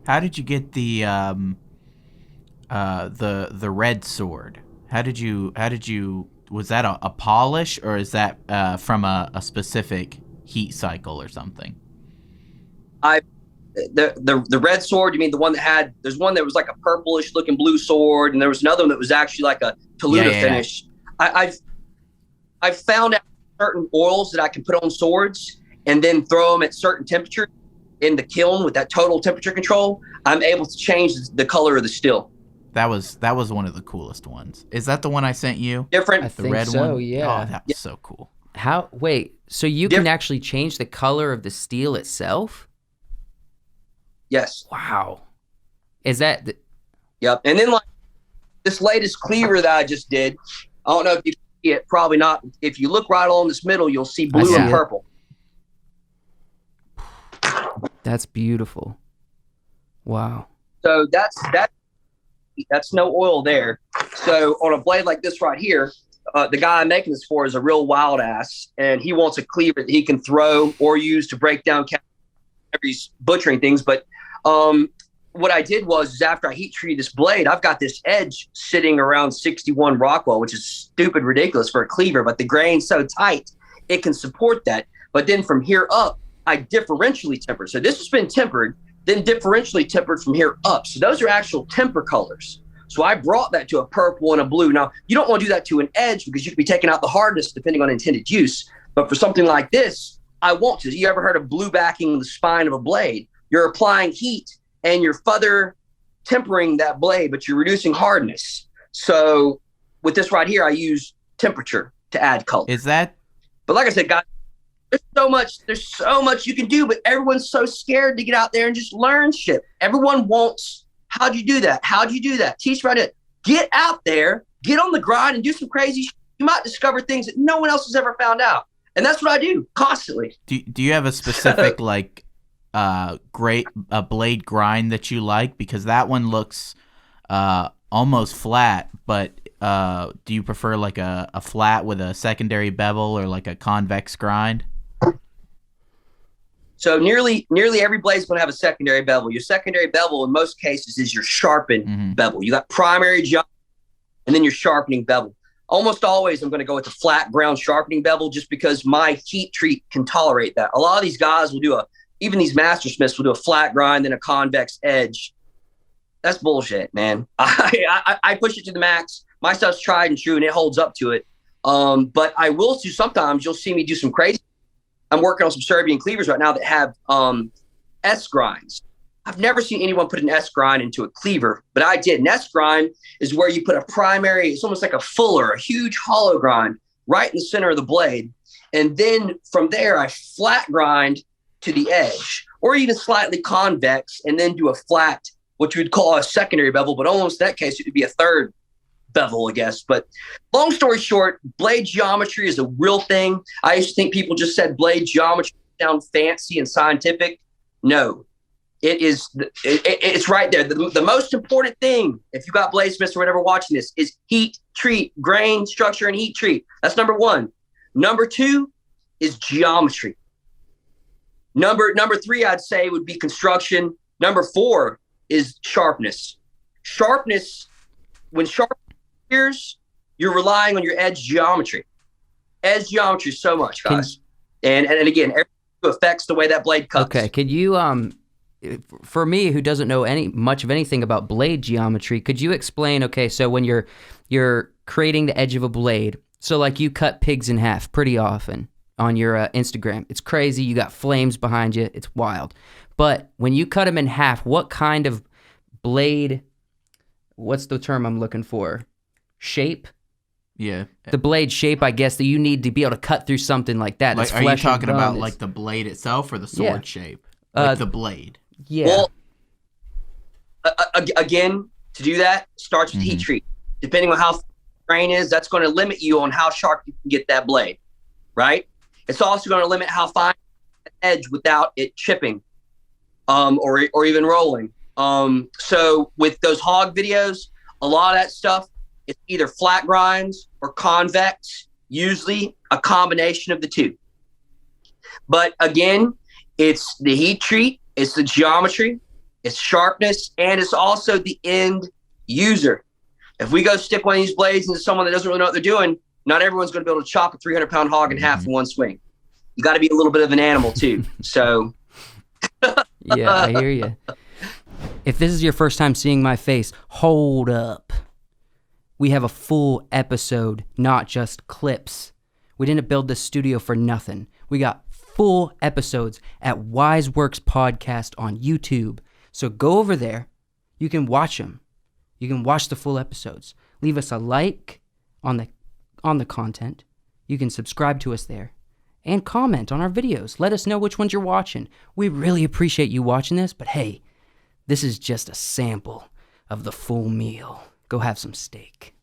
How did you get the red sword? How did you was that a polish, or is that from a specific heat cycle or something? I the red sword. You mean the one that had? There's one that was like a purplish looking blue sword, and there was another one that was actually like a Yeah, Toluta yeah, yeah. finish. I've found out certain oils that I can put on swords and then throw them at certain temperature in the kiln with that total temperature control. I'm able to change the color of the steel. That was one of the coolest ones. Is that the one I sent you? I Different, The think red so, one? Oh, yeah. that yeah, was so cool. How? Wait, so you can different. actually change the color of the steel itself? Yes, Wow. Is that yep. And then like this latest cleaver that I just did. I don't know if you see it. Probably not. If you look right along this middle, you'll see I blue see and Yeah. it. purple. That's beautiful. Wow. So that's no oil there. So on a blade like this right here, the guy I'm making this for is a real wild ass, and he wants a cleaver that he can throw or use to break down he's butchering things. But what I did was after I heat treated this blade, I've got this edge sitting around 61 Rockwell, which is stupid ridiculous for a cleaver, but the grain's so tight it can support that. But then from here up, I differentially tempered. So this has been tempered, then differentially tempered from here up. So those are actual temper colors. So I brought that to a purple and a blue. Now, you don't want to do that to an edge because you could be taking out the hardness depending on intended use. But for something like this, I want to. You ever heard of blue backing the spine of a blade? You're applying heat and you're further tempering that blade, but you're reducing hardness. So with this right here, I use temperature to add color. Is that But like I said, guys, there's so much you can do, but everyone's so scared to get out there and just learn shit. Everyone wants, how'd you do that? How'd you do that? Teach right it. Get out there, get on the grind and do some crazy shit. You might discover things that no one else has ever found out. And that's what I do constantly. do you have a specific like great a blade grind that you like? Because that one looks almost flat, but do you prefer like a flat with a secondary bevel or like a convex grind? So nearly every blade is going to have a secondary bevel. Your secondary bevel in most cases is your sharpened bevel. You got primary jump and then your sharpening bevel. Almost always I'm going to go with the flat ground sharpening bevel just because my heat treat can tolerate that. A lot of these guys will do even these master smiths will do a flat grind, then a convex edge. That's bullshit, man. I push it to the max. My stuff's tried and true and it holds up to it. But I will do sometimes you'll see me do some crazy. I'm working on some Serbian cleavers right now that have S grinds. I've never seen anyone put an S grind into a cleaver, but I did. An S grind is where you put a primary, it's almost like a fuller, a huge hollow grind right in the center of the blade. And then from there, I flat grind to the edge or even slightly convex and then do a flat, what you would call a secondary bevel, but almost in that case, it would be a third bevel, I guess. But long story short, blade geometry is a real thing. I used to think people just said blade geometry sound fancy and scientific. No, it is. It's right there. The most important thing, if you got bladesmiths or whatever watching this, is heat treat, grain structure, and heat treat. That's number one. Number two is geometry. Number three, I'd say, would be construction. Number four is sharpness. Sharpness, when sharp appears, you're relying on your edge geometry. Edge geometry so much, guys. And again, everything affects the way that blade cuts. Okay, could you for me who doesn't know much of anything about blade geometry, could you explain, okay, so when you're creating the edge of a blade, so like you cut pigs in half pretty often on your Instagram. It's crazy. You got flames behind you. It's wild. But when you cut them in half, what kind of blade, what's the term I'm looking for? Shape? Yeah. The blade shape, I guess, that you need to be able to cut through something like that. Like, That's are you flesh and talking bone. about It's- like the blade itself or the sword Yeah. shape? Like the blade. Yeah. Well, again, to do that starts with heat treat. Depending on how grain is, that's going to limit you on how sharp you can get that blade, right? It's also going to limit how fine the edge without it chipping, or even rolling. So with those hog videos, a lot of that stuff is either flat grinds or convex, usually a combination of the two. But again, it's the heat treat, it's the geometry, It's sharpness, and it's also the end user. If we go stick one of these blades into someone that doesn't really know what they're doing, not everyone's going to be able to chop a 300-pound hog in half in one swing. You got to be a little bit of an animal too. So, yeah, I hear you. If this is your first time seeing my face, hold up. We have a full episode, not just clips. We didn't build this studio for nothing. We got full episodes at Wiseworks Podcast on YouTube. So go over there. You can watch them. You can watch the full episodes. Leave us a like on the content. You can subscribe to us there. And comment on our videos. Let us know which ones you're watching. We really appreciate you watching this, but hey, this is just a sample of the full meal. Go have some steak.